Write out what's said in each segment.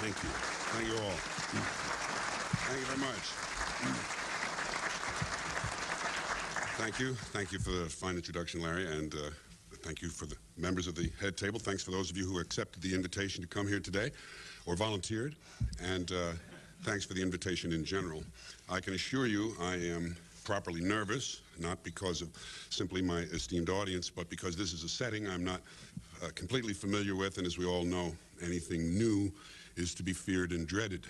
Thank you. Thank you all. Thank you very much. Thank you. Thank you for the fine introduction, Larry, and thank you for the members of the head table. Thanks for those of you who accepted the invitation to come here today or volunteered, and thanks for the invitation in general. I can assure you I am properly nervous, not because of simply my esteemed audience, but because this is a setting I'm not completely familiar with, and as we all know, anything new is to be feared and dreaded.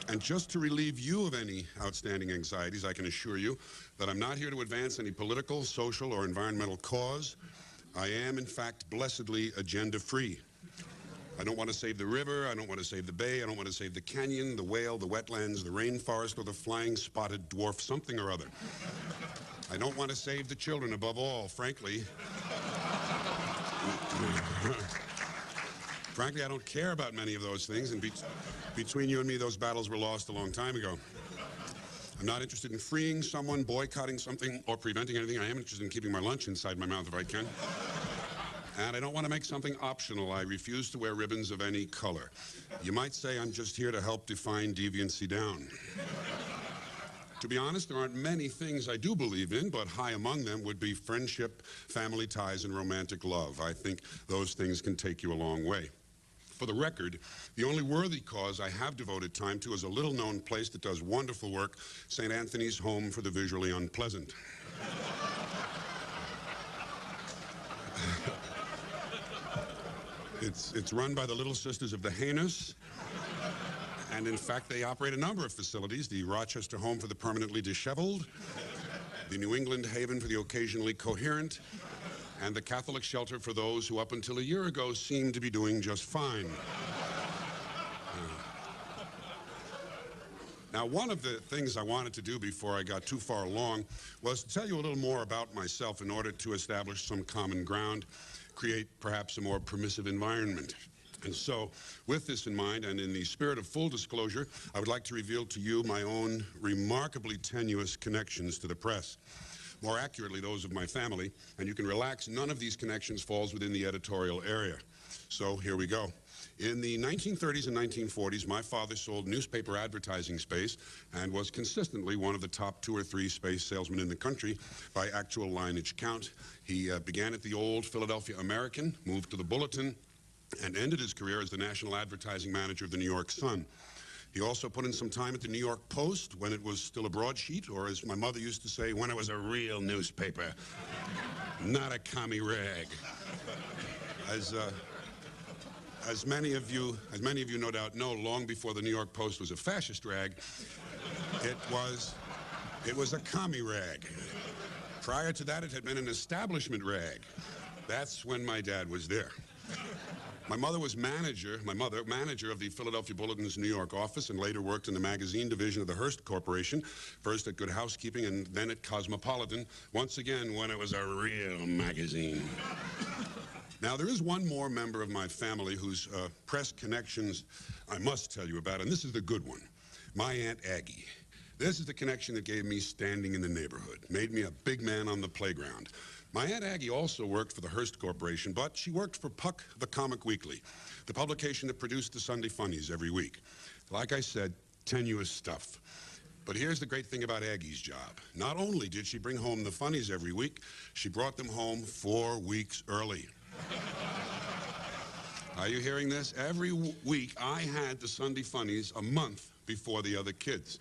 And just to relieve you of any outstanding anxieties, I can assure you that I'm not here to advance any political, social, or environmental cause. I am, in fact, blessedly agenda-free. I don't want to save the river, I don't want to save the bay, I don't want to save the canyon, the whale, the wetlands, the rainforest, or the flying spotted dwarf something or other. I don't want to save the children above all, frankly. Frankly, I don't care about many of those things, and between you and me, those battles were lost a long time ago. I'm not interested in freeing someone, boycotting something, or preventing anything. I am interested in keeping my lunch inside my mouth if I can. And I don't want to make something optional. I refuse to wear ribbons of any color. You might say I'm just here to help define deviancy down. To be honest, there aren't many things I do believe in, but high among them would be friendship, family ties, and romantic love. I think those things can take you a long way. For the record, the only worthy cause I have devoted time to is a little-known place that does wonderful work, St. Anthony's Home for the Visually Unpleasant. It's run by the Little Sisters of the Heinous, and in fact, they operate a number of facilities: the Rochester Home for the Permanently Disheveled, the New England Haven for the Occasionally Coherent, and the Catholic Shelter for those who up until a year ago seemed to be doing just fine. Now, one of the things I wanted to do before I got too far along was to tell you a little more about myself in order to establish some common ground, create perhaps a more permissive environment. And so, with this in mind, and in the spirit of full disclosure, I would like to reveal to you my own remarkably tenuous connections to the press. More accurately, those of my family, and you can relax, none of these connections falls within the editorial area. So here we go. In the 1930s and 1940s, my father sold newspaper advertising space and was consistently one of the top 2 or 3 space salesmen in the country by actual lineage count. He began at the old Philadelphia American, moved to the Bulletin, and ended his career as the national advertising manager of the New York Sun. He also put in some time at the New York Post when it was still a broadsheet, or as my mother used to say, when it was a real newspaper, not a commie rag. As many of you no doubt know, long before the New York Post was a fascist rag, it was a commie rag. Prior to that, it had been an establishment rag. That's when my dad was there. My mother was manager of the Philadelphia Bulletin's New York office, and later worked in the magazine division of the Hearst Corporation, first at Good Housekeeping and then at Cosmopolitan, once again when it was a real magazine. Now, there is one more member of my family whose press connections I must tell you about, and this is the good one, my Aunt Aggie. This is the connection that gave me standing in the neighborhood, made me a big man on the playground. My Aunt Aggie also worked for the Hearst Corporation, but she worked for Puck the Comic Weekly, the publication that produced the Sunday Funnies every week. Like I said, tenuous stuff. But here's the great thing about Aggie's job. Not only did she bring home the funnies every week, she brought them home 4 weeks early. Are you hearing this? Every week, I had the Sunday Funnies a month before the other kids.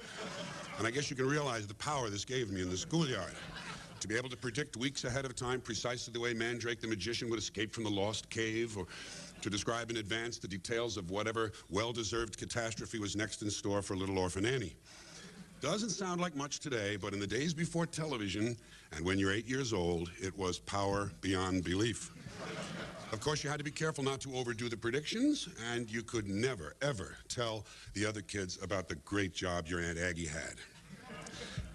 And I guess you can realize the power this gave me in the schoolyard. To be able to predict weeks ahead of time precisely the way Mandrake the magician would escape from the lost cave, or to describe in advance the details of whatever well-deserved catastrophe was next in store for little orphan Annie. Doesn't sound like much today, but in the days before television, and when you're 8 years old, it was power beyond belief. Of course, you had to be careful not to overdo the predictions, and you could never, ever tell the other kids about the great job your Aunt Aggie had.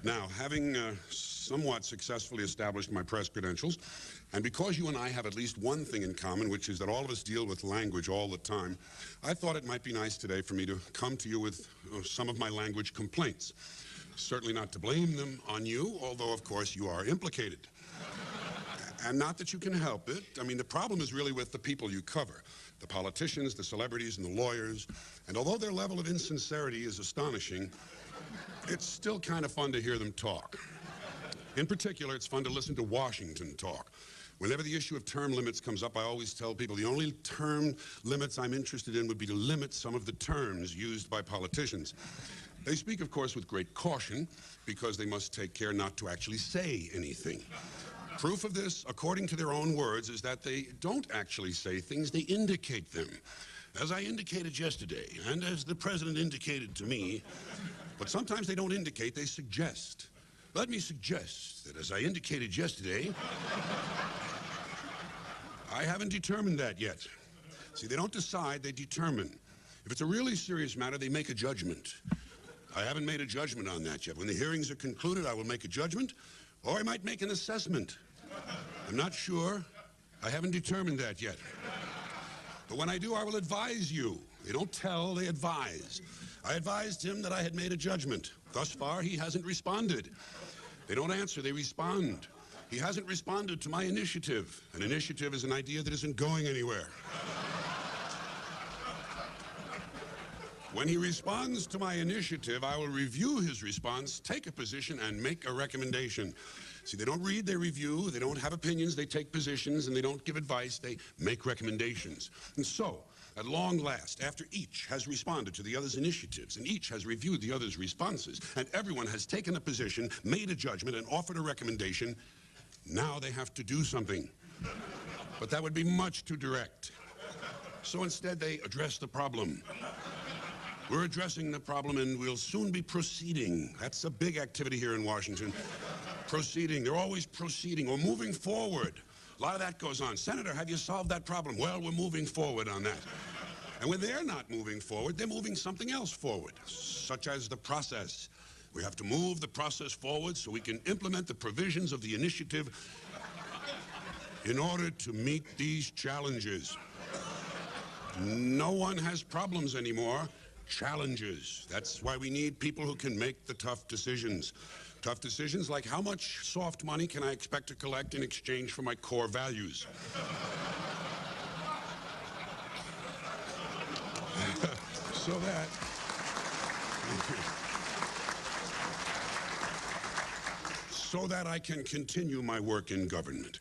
Now, having somewhat successfully established my press credentials, and because you and I have at least one thing in common, which is that all of us deal with language all the time, I thought it might be nice today for me to come to you with some of my language complaints. Certainly not to blame them on you, although, of course, you are implicated. And not that you can help it. I mean, the problem is really with the people you cover, the politicians, the celebrities, and the lawyers. And although their level of insincerity is astonishing, it's still kind of fun to hear them talk. In particular, it's fun to listen to Washington talk. Whenever the issue of term limits comes up, I always tell people the only term limits I'm interested in would be to limit some of the terms used by politicians. They speak, of course, with great caution because they must take care not to actually say anything. Proof of this, according to their own words, is that they don't actually say things, they indicate them. As I indicated yesterday, and as the president indicated to me, but sometimes they don't indicate, they suggest. Let me suggest that as I indicated yesterday, I haven't determined that yet. See, they don't decide, they determine. If it's a really serious matter, they make a judgment. I haven't made a judgment on that yet. When the hearings are concluded, I will make a judgment, or I might make an assessment. I'm not sure. I haven't determined that yet. But when I do, I will advise you. They don't tell, they advise. I advised him that I had made a judgment. Thus far, he hasn't responded. They don't answer, they respond. He hasn't responded to my initiative. An initiative is an idea that isn't going anywhere. When he responds to my initiative, I will review his response, take a position, and make a recommendation. See, they don't read, they review, they don't have opinions, they take positions, and they don't give advice, they make recommendations. And so, at long last, after each has responded to the other's initiatives, and each has reviewed the other's responses, and everyone has taken a position, made a judgment, and offered a recommendation, now they have to do something. But that would be much too direct. So instead, they address the problem. We're addressing the problem, and we'll soon be proceeding. That's a big activity here in Washington. Proceeding. They're always proceeding or moving forward. A lot of that goes on. Senator, have you solved that problem? Well, we're moving forward on that. And when they're not moving forward, they're moving something else forward, such as the process. We have to move the process forward so we can implement the provisions of the initiative in order to meet these challenges. No one has problems anymore. Challenges. That's why we need people who can make the tough decisions. Tough decisions like how much soft money can I expect to collect in exchange for my core values? so that I can continue my work in government.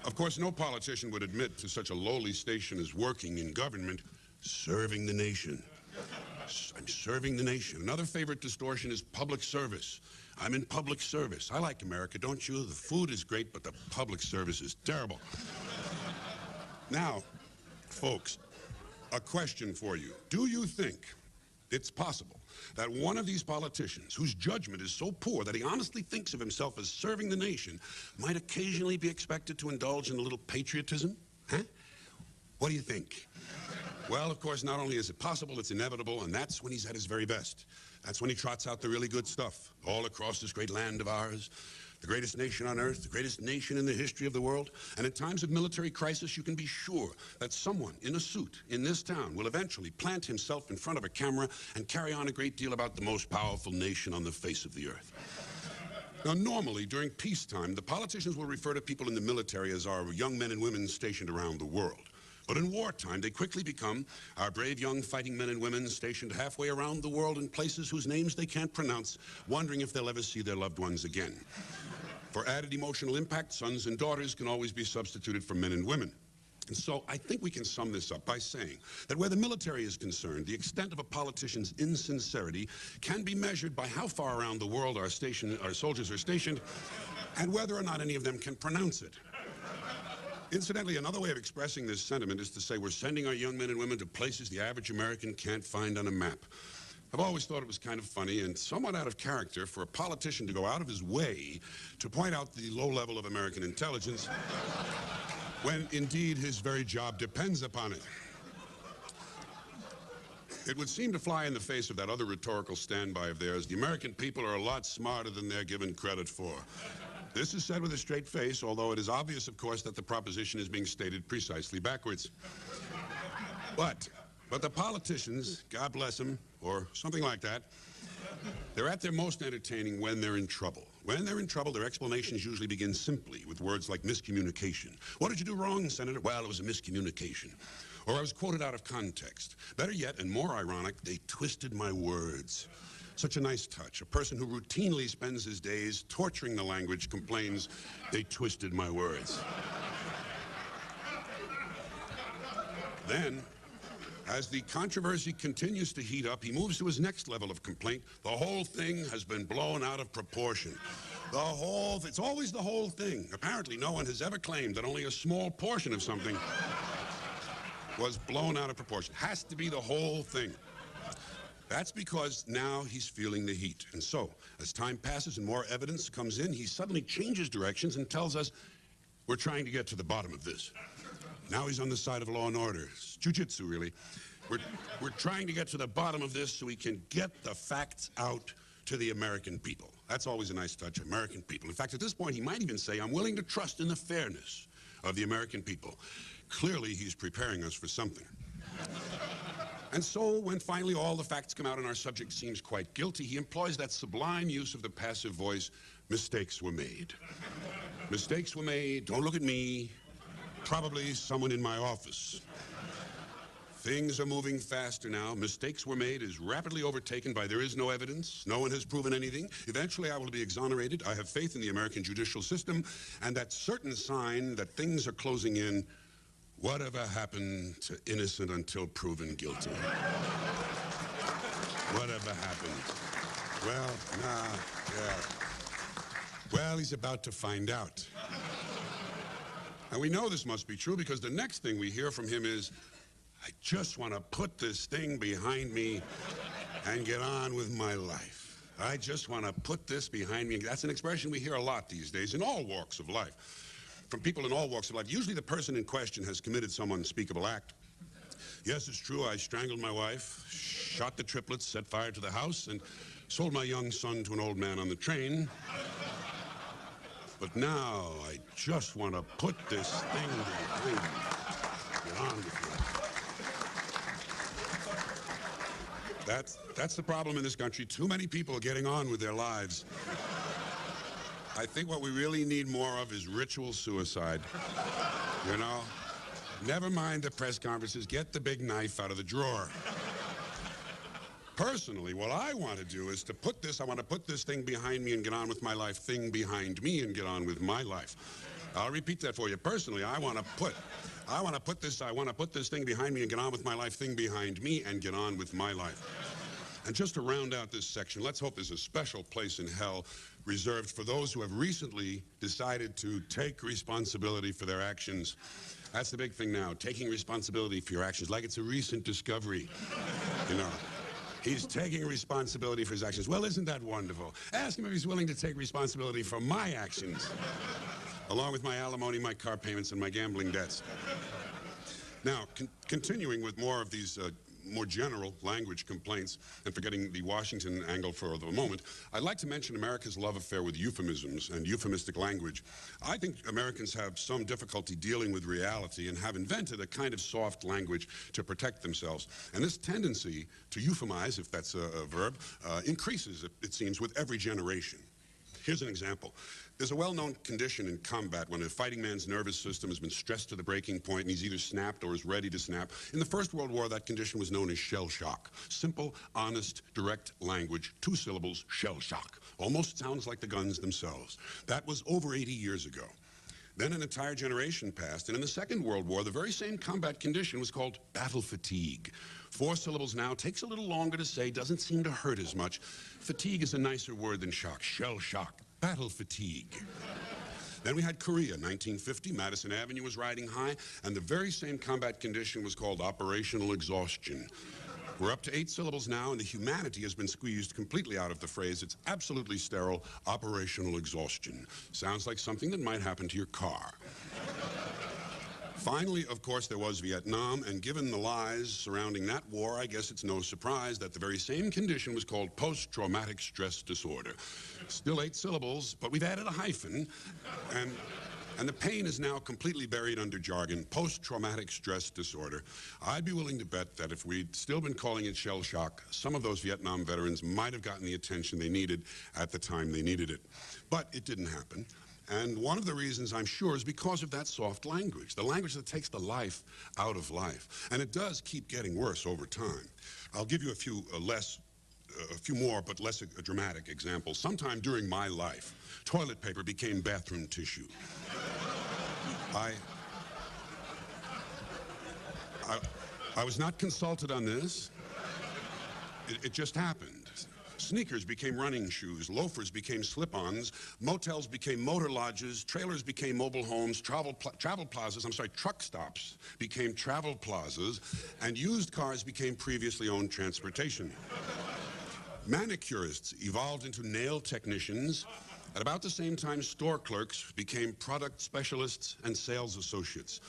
Of course, no politician would admit to such a lowly station as working in government, serving the nation. I'm serving the nation. Another favorite distortion is public service. I'm in public service. I like America, don't you? The food is great, but the public service is terrible. Now, folks, a question for you. Do you think it's possible that one of these politicians, whose judgment is so poor that he honestly thinks of himself as serving the nation, might occasionally be expected to indulge in a little patriotism? Huh? What do you think? Well, of course, not only is it possible, it's inevitable, and that's when he's at his very best. That's when he trots out the really good stuff all across this great land of ours, the greatest nation on earth, the greatest nation in the history of the world. And in times of military crisis, you can be sure that someone in a suit in this town will eventually plant himself in front of a camera and carry on a great deal about the most powerful nation on the face of the earth. Now, normally, during peacetime, the politicians will refer to people in the military as our young men and women stationed around the world. But in wartime, they quickly become our brave young fighting men and women stationed halfway around the world in places whose names they can't pronounce, wondering if they'll ever see their loved ones again. For added emotional impact, sons and daughters can always be substituted for men and women. And so I think we can sum this up by saying that where the military is concerned, the extent of a politician's insincerity can be measured by how far around the world our soldiers are stationed and whether or not any of them can pronounce it. Incidentally, another way of expressing this sentiment is to say we're sending our young men and women to places the average American can't find on a map. I've always thought it was kind of funny and somewhat out of character for a politician to go out of his way to point out the low level of American intelligence when, indeed, his very job depends upon it. It would seem to fly in the face of that other rhetorical standby of theirs. The American people are a lot smarter than they're given credit for. This is said with a straight face, although it is obvious, of course, that the proposition is being stated precisely backwards. But the politicians, God bless them, or something like that, they're at their most entertaining when they're in trouble. When they're in trouble, their explanations usually begin simply with words like miscommunication. What did you do wrong, Senator? Well, it was a miscommunication. Or I was quoted out of context. Better yet, and more ironic, they twisted my words. Such a nice touch. A person who routinely spends his days torturing the language complains, they twisted my words. Then, as the controversy continues to heat up, he moves to his next level of complaint. The whole thing has been blown out of proportion. It's always the whole thing. Apparently, no one has ever claimed that only a small portion of something was blown out of proportion. Has to be the whole thing. That's because now he's feeling the heat. And so, as time passes and more evidence comes in, he suddenly changes directions and tells us, we're trying to get to the bottom of this. Now he's on the side of law and order. It's jiu-jitsu, really. We're trying to get to the bottom of this so we can get the facts out to the American people. That's always a nice touch, American people. In fact, at this point, he might even say, I'm willing to trust in the fairness of the American people. Clearly, he's preparing us for something. And so, when finally all the facts come out and our subject seems quite guilty, he employs that sublime use of the passive voice, mistakes were made. Mistakes were made, don't look at me, probably someone in my office. Things are moving faster now. Mistakes were made is rapidly overtaken by there is no evidence. No one has proven anything. Eventually, I will be exonerated. I have faith in the American judicial system and that certain sign that things are closing in. Whatever happened to innocent until proven guilty? Whatever happened? Well, Well, he's about to find out. And we know this must be true because the next thing we hear from him is, I just want to put this thing behind me and get on with my life. I just want to put this behind me. That's an expression we hear a lot these days in all walks of life. From people in all walks of life. Usually the person in question has committed some unspeakable act. Yes, it's true, I strangled my wife, shot the triplets, set fire to the house, and sold my young son to an old man on the train. But now I just want to put this thing behind me. Get on with it. That's the problem in this country. Too many people are getting on with their lives. I think what we really need more of is ritual suicide. You know? Never mind the press conferences. Get the big knife out of the drawer. Personally, what I want to do is I want to put this thing behind me and get on with my life, thing behind me and get on with my life. I'll repeat that for you. Personally, I want to put this thing behind me and get on with my life, thing behind me and get on with my life. And just to round out this section, let's hope there's a special place in hell reserved for those who have recently decided to take responsibility for their actions. That's the big thing now, taking responsibility for your actions, like it's a recent discovery, you know. He's taking responsibility for his actions. Well, isn't that wonderful? Ask him if he's willing to take responsibility for my actions, along with my alimony, my car payments, and my gambling debts. Now, continuing with more of these more general language complaints, and forgetting the Washington angle for the moment, I'd like to mention America's love affair with euphemisms and euphemistic language. I think Americans have some difficulty dealing with reality and have invented a kind of soft language to protect themselves. And this tendency to euphemize, if that's a verb, increases, it seems, with every generation. Here's an example. There's a well-known condition in combat when a fighting man's nervous system has been stressed to the breaking point and he's either snapped or is ready to snap. In the First World War, that condition was known as shell shock. Simple, honest, direct language, 2 syllables, shell shock. Almost sounds like the guns themselves. That was over 80 years ago. Then an entire generation passed, and in the Second World War, the very same combat condition was called battle fatigue. 4 syllables now, takes a little longer to say, doesn't seem to hurt as much. Fatigue is a nicer word than shock. Shell shock. Battle fatigue. Then we had Korea, 1950. Madison Avenue was riding high, and the very same combat condition was called operational exhaustion. We're up to 8 syllables now, and the humanity has been squeezed completely out of the phrase. It's absolutely sterile, operational exhaustion. Sounds like something that might happen to your car. Finally, of course, there was Vietnam, and given the lies surrounding that war, I guess it's no surprise that the very same condition was called post-traumatic stress disorder. Still 8 syllables, but we've added a hyphen, and And the pain is now completely buried under jargon, post-traumatic stress disorder. I'd be willing to bet that if we'd still been calling it shell shock, some of those Vietnam veterans might have gotten the attention they needed at the time they needed it. But it didn't happen. And one of the reasons, I'm sure, is because of that soft language, the language that takes the life out of life. And it does keep getting worse over time. I'll give you a few more but less dramatic examples. Sometime during my life, toilet paper became bathroom tissue. I was not consulted on this. It just happened. Sneakers became running shoes, loafers became slip-ons, motels became motor lodges, trailers became mobile homes, truck stops became travel plazas, and used cars became previously owned transportation. Manicurists evolved into nail technicians. At about the same time, store clerks became product specialists and sales associates.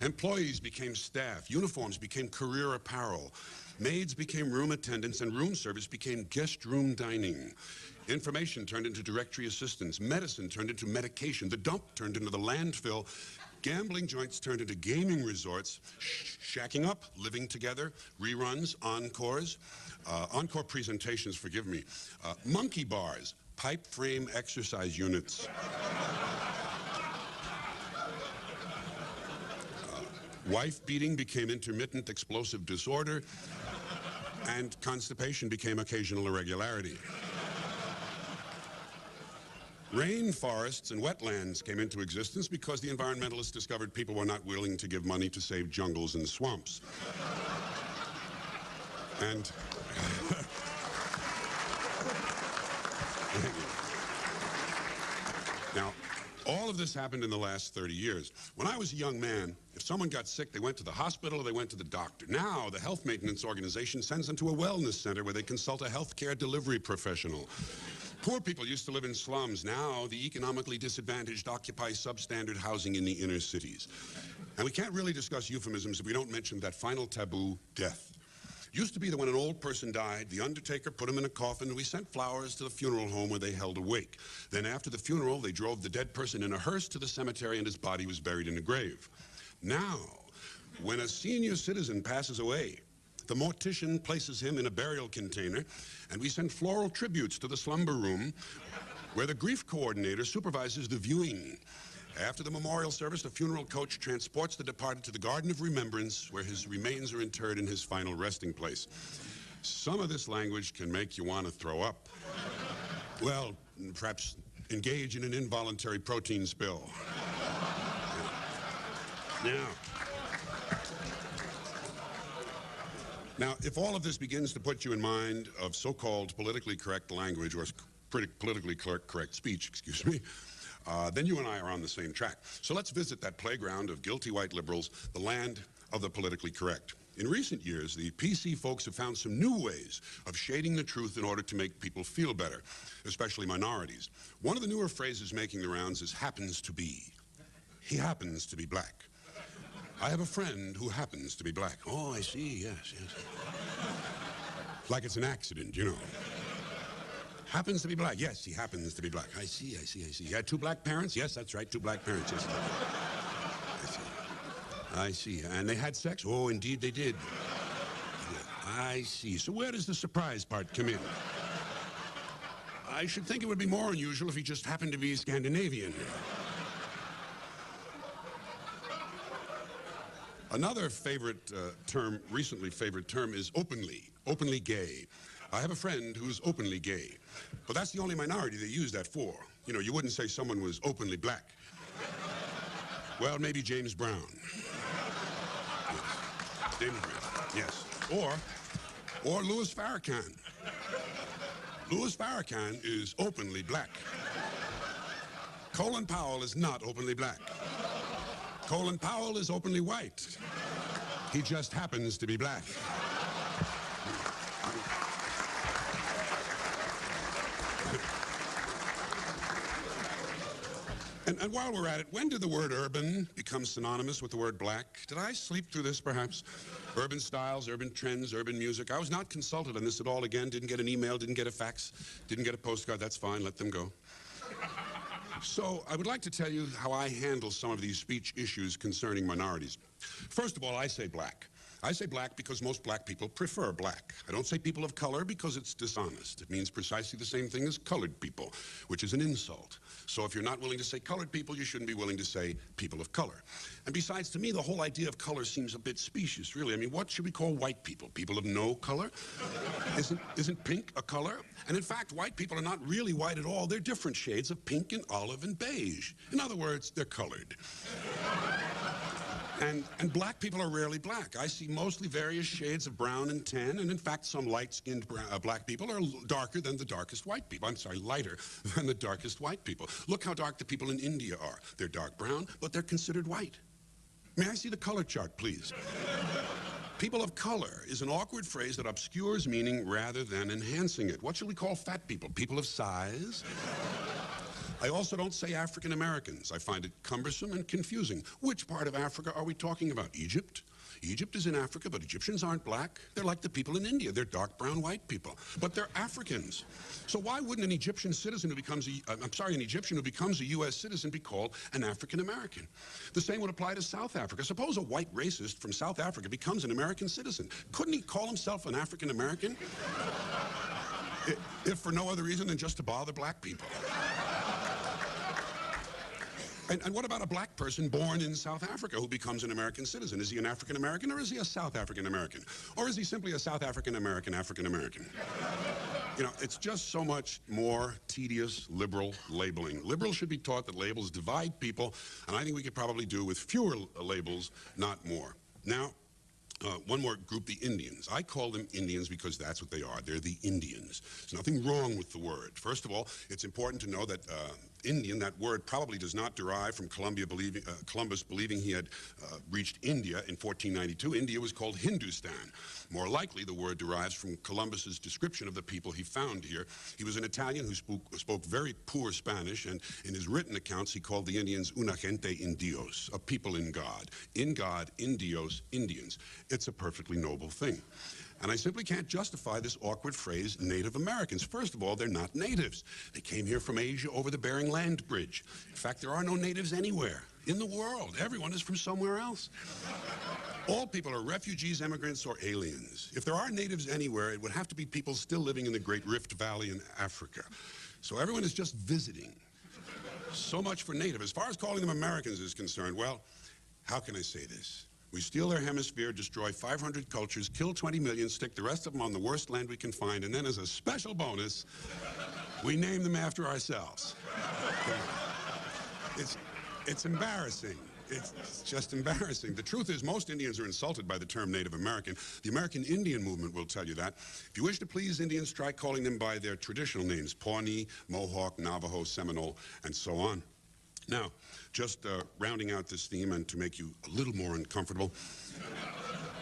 Employees became staff. Uniforms became career apparel. Maids became room attendants, and room service became guest room dining. Information turned into directory assistants. Medicine turned into medication. The dump turned into the landfill. Gambling joints turned into gaming resorts. Shacking up, living together, reruns, encores, encore presentations, forgive me, monkey bars, pipe frame exercise units. Wife beating became intermittent explosive disorder, and constipation became occasional irregularity. Rainforests and wetlands came into existence because the environmentalists discovered people were not willing to give money to save jungles and swamps. And now, all of this happened in the last 30 years. When I was a young man, if someone got sick, they went to the hospital or they went to the doctor. Now, the Health Maintenance Organization sends them to a wellness center where they consult a health care delivery professional. Poor people used to live in slums. Now, the economically disadvantaged occupy substandard housing in the inner cities. And we can't really discuss euphemisms if we don't mention that final taboo, death. Used to be that when an old person died, the undertaker put him in a coffin, and we sent flowers to the funeral home where they held a wake. Then after the funeral, they drove the dead person in a hearse to the cemetery, and his body was buried in a grave. Now, when a senior citizen passes away, the mortician places him in a burial container, and we send floral tributes to the slumber room, where the grief coordinator supervises the viewing. After the memorial service, the funeral coach transports the departed to the Garden of Remembrance, where his remains are interred in his final resting place. Some of this language can make you want to throw up. Well, perhaps engage in an involuntary protein spill. Now, if all of this begins to put you in mind of so-called politically correct language, or politically correct speech, excuse me, then you and I are on the same track. So let's visit that playground of guilty white liberals, the land of the politically correct. In recent years, the PC folks have found some new ways of shading the truth in order to make people feel better, especially minorities. One of the newer phrases making the rounds is happens to be. He happens to be black. I have a friend who happens to be black. Oh, I see, yes. Like it's an accident, you know. Happens to be black. Yes, he happens to be black. I see. He had two black parents? Yes, that's right, two black parents. Yes, I see. And they had sex? Oh, indeed they did. Yeah, I see. So where does the surprise part come in? I should think it would be more unusual if he just happened to be Scandinavian. Another favorite term, recently favorite term, is openly gay. I have a friend who's openly gay, but that's the only minority they use that for. You know, you wouldn't say someone was openly black. Well, maybe James Brown. Yes. James Brown, yes. Or Louis Farrakhan. Louis Farrakhan is openly black. Colin Powell is not openly black. Colin Powell is openly white. He just happens to be black. And while we're at it, when did the word urban become synonymous with the word black? Did I sleep through this, perhaps? Urban styles, urban trends, urban music. I was not consulted on this at all again. Didn't get an email, didn't get a fax, didn't get a postcard. That's fine, let them go. So I would like to tell you how I handle some of these speech issues concerning minorities. First of all, I say black. I say black because most black people prefer black. I don't say people of color because it's dishonest. It means precisely the same thing as colored people, which is an insult. So if you're not willing to say colored people, you shouldn't be willing to say people of color. And besides, to me, the whole idea of color seems a bit specious, really. I mean, what should we call white people? People of no color? Isn't pink a color? And in fact, white people are not really white at all. They're different shades of pink and olive and beige. In other words, they're colored. And black people are rarely black. I see mostly various shades of brown and tan, and in fact, some light-skinned black people are darker than the darkest white people. I'm sorry, lighter than the darkest white people. Look how dark the people in India are. They're dark brown, but they're considered white. May I see the color chart, please? People of color is an awkward phrase that obscures meaning rather than enhancing it. What shall we call fat people? People of size? I also don't say African Americans. I find it cumbersome and confusing. Which part of Africa are we talking about? Egypt? Egypt is in Africa, but Egyptians aren't black. They're like the people in India. They're dark brown white people, but they're Africans. So why wouldn't an Egyptian citizen who becomes an Egyptian who becomes a U.S. citizen be called an African American? The same would apply to South Africa. Suppose a white racist from South Africa becomes an American citizen. Couldn't he call himself an African American? If for no other reason than just to bother black people. And what about a black person born in South Africa who becomes an American citizen? Is he an African American or is he a South African American? Or is he simply a South African American African American? You know, it's just so much more tedious liberal labeling. Liberals should be taught that labels divide people, and I think we could probably do with fewer labels, not more. Now, one more group, the Indians. I call them Indians because that's what they are. They're the Indians. There's nothing wrong with the word. First of all, it's important to know that Indian, that word probably does not derive from Columbus believing he had reached India in 1492. India was called Hindustan. More likely, the word derives from Columbus's description of the people he found here. He was an Italian who spoke very poor Spanish, and in his written accounts, he called the Indians una gente in Dios, a people in God. In God, in Dios, Indians. It's a perfectly noble thing. And I simply can't justify this awkward phrase, Native Americans. First of all, they're not natives. They came here from Asia over the Bering Land Bridge. In fact, there are no natives anywhere in the world. Everyone is from somewhere else. All people are refugees, immigrants, or aliens. If there are natives anywhere, it would have to be people still living in the Great Rift Valley in Africa. So everyone is just visiting. So much for native. As far as calling them Americans is concerned, well, how can I say this? We steal their hemisphere, destroy 500 cultures, kill 20 million, stick the rest of them on the worst land we can find, and then as a special bonus, we name them after ourselves. It's embarrassing. It's just embarrassing. The truth is most Indians are insulted by the term Native American. The American Indian movement will tell you that. If you wish to please Indians, try calling them by their traditional names, Pawnee, Mohawk, Navajo, Seminole, and so on. Now, just rounding out this theme and to make you a little more uncomfortable,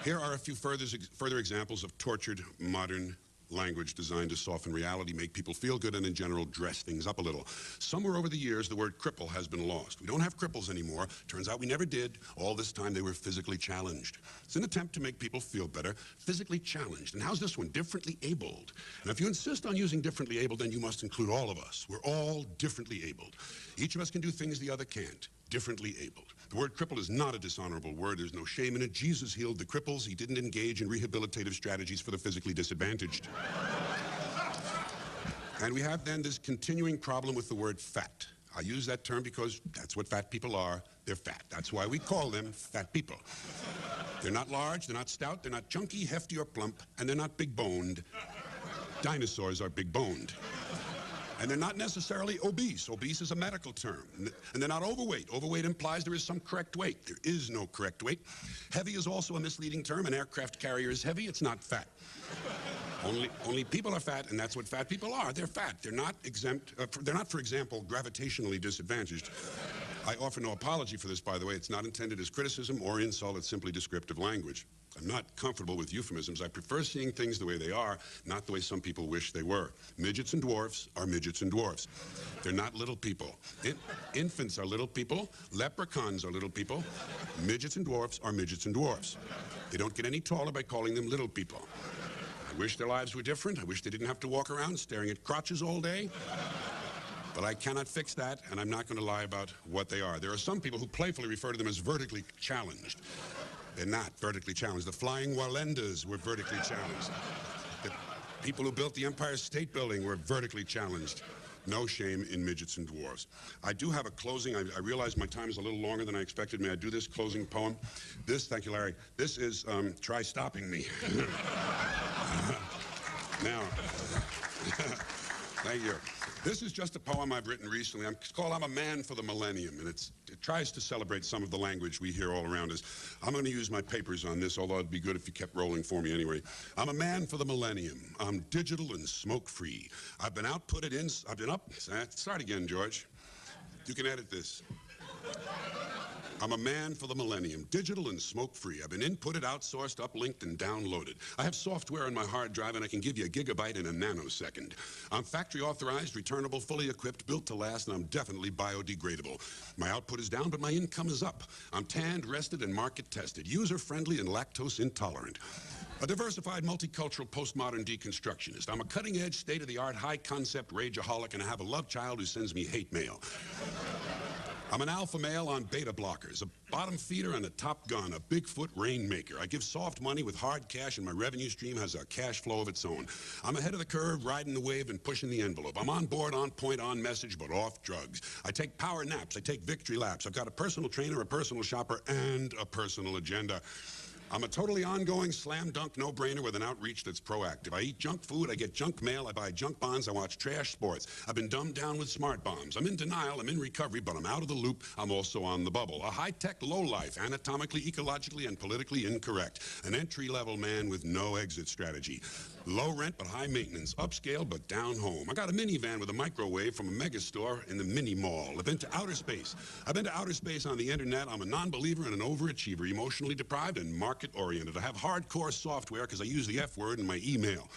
here are a few further examples of tortured modern language designed to soften reality, make people feel good, and in general dress things up a little. Somewhere over the years, the word cripple has been lost. We don't have cripples anymore. Turns out we never did. All this time they were physically challenged. It's an attempt to make people feel better, physically challenged. And how's this one? Differently abled. And if you insist on using differently abled, then you must include all of us. We're all differently abled. Each of us can do things the other can't. Differently abled. The word cripple is not a dishonorable word. There's no shame in it. Jesus healed the cripples. He didn't engage in rehabilitative strategies for the physically disadvantaged. And we have then this continuing problem with the word fat. I use that term because that's what fat people are. They're fat. That's why we call them fat people. They're not large, they're not stout, they're not chunky, hefty, or plump, and they're not big-boned. Dinosaurs are big-boned. And they're not necessarily obese. Obese is a medical term. And they're not overweight. Overweight implies there is some correct weight. There is no correct weight. Heavy is also a misleading term. An aircraft carrier is heavy. It's not fat. Only people are fat, and that's what fat people are. They're fat. They're not exempt. They're not, for example, gravitationally disadvantaged. I offer no apology for this, by the way. It's not intended as criticism or insult. It's simply descriptive language. I'm not comfortable with euphemisms. I prefer seeing things the way they are, not the way some people wish they were. Midgets and dwarfs are midgets and dwarfs. They're not little people. Infants are little people. Leprechauns are little people. Midgets and dwarfs are midgets and dwarfs. They don't get any taller by calling them little people. I wish their lives were different. I wish they didn't have to walk around staring at crotches all day. But I cannot fix that, and I'm not going to lie about what they are. There are some people who playfully refer to them as vertically challenged. They're not vertically challenged. The Flying Walendas were vertically challenged. The people who built the Empire State Building were vertically challenged. No shame in midgets and dwarves. I do have a closing. I realize my time is a little longer than I expected. May I do this closing poem? Thank you, Larry. This is Try Stopping Me. Now, thank you. This is just a poem I've written recently. It's called I'm a Man for the Millennium, and it tries to celebrate some of the language we hear all around us. I'm going to use my papers on this, although it'd be good if you kept rolling for me anyway. I'm a man for the millennium. I'm digital and smoke-free. I've been outputted in... I've been up... Start again, George. You can edit this. I'm a man for the millennium, digital and smoke-free. I've been inputted, outsourced, uplinked, and downloaded. I have software on my hard drive, and I can give you a gigabyte in a nanosecond. I'm factory-authorized, returnable, fully equipped, built to last, and I'm definitely biodegradable. My output is down, but my income is up. I'm tanned, rested, and market-tested, user-friendly, and lactose-intolerant. A diversified, multicultural, postmodern deconstructionist. I'm a cutting-edge, state-of-the-art, high-concept rageaholic, and I have a love child who sends me hate mail. I'm an alpha male on beta blockers, a bottom feeder and a top gun, a Bigfoot rainmaker. I give soft money with hard cash, and my revenue stream has a cash flow of its own. I'm ahead of the curve, riding the wave and pushing the envelope. I'm on board, on point, on message, but off drugs. I take power naps. I take victory laps. I've got a personal trainer, a personal shopper, and a personal agenda. I'm a totally ongoing slam dunk no-brainer with an outreach that's proactive. I eat junk food, I get junk mail, I buy junk bonds, I watch trash sports. I've been dumbed down with smart bombs. I'm in denial, I'm in recovery, but I'm out of the loop. I'm also on the bubble. A high-tech lowlife, anatomically, ecologically, and politically incorrect. An entry-level man with no exit strategy. Low rent but high maintenance, upscale but down home. I got a minivan with a microwave from a megastore in the mini mall. I've been to outer space. I've been to outer space on the internet. I'm a non-believer and an overachiever, emotionally deprived and market-oriented. I have hardcore software because I use the F word in my email.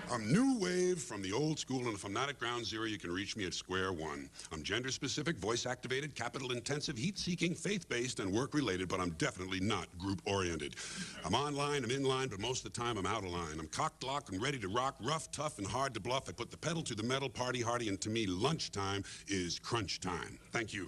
I'm new wave from the old school, and if I'm not at ground zero, you can reach me at square one. I'm gender-specific, voice-activated, capital-intensive, heat-seeking, faith-based, and work-related, but I'm definitely not group-oriented. I'm online, I'm in line, but most of the time I'm out of line. I'm cocked, locked, and ready to rock, rough, tough, and hard to bluff. I put the pedal to the metal, party hardy, and to me, lunchtime is crunch time. Thank you.